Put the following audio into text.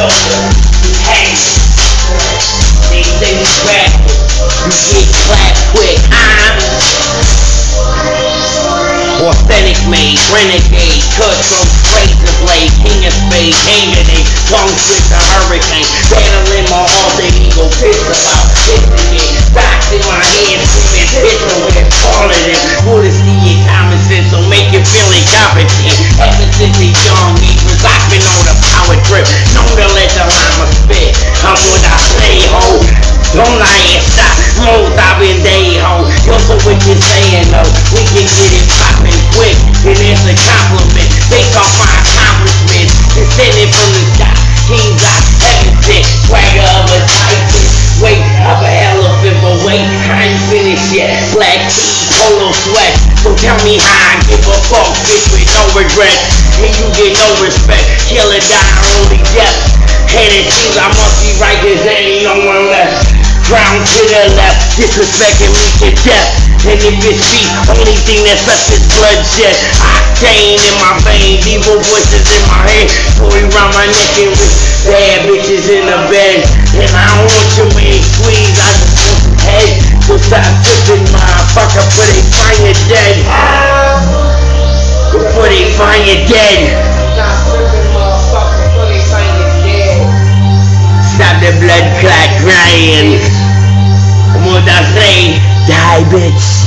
shoulder, you hang. They say we crack it, you get clapped quick. Authentic made, renegade, cut from razor blade, king of spades, hanging a tongue switch a hurricane, battling my alter ego, pissed about pissing it, rocks in my head, screaming, pissing with calling it, honesty and common sense, so make you feel incompetent. Ever since a young age, I've been on a power trip, known to let the llama spit. I'm what I say, ho. Don't lie and stop, most I've been day, ho. Yo, so what you saying, though? We can get it poppin' quick, and it's a compliment. They talk my accomplishments, descended from the sky. Kings out, heaven sent, swagger of a titan. Weight of an elephant, but wait, I ain't finished yet. Black tee, polo sweat. So tell me how I give a fuck, bitch, with no regret. And you get no respect, kill or die, only death. And it seems I must be right, cause there ain't no one left. Crown to the left, disrespecting me to death. And if it's beef, only thing that's left is bloodshed. Octane in my veins, evil voices in my head. Story around my neck and wrist, bad bitches in the bed. And I don't want your main squeeze, I just want some head. So stop tripping, motherfucker, before they find you dead. Before they find you dead. Stop tripping, motherfucker, before they find you dead. Stop the blood clot crying. Como I say, die bitch.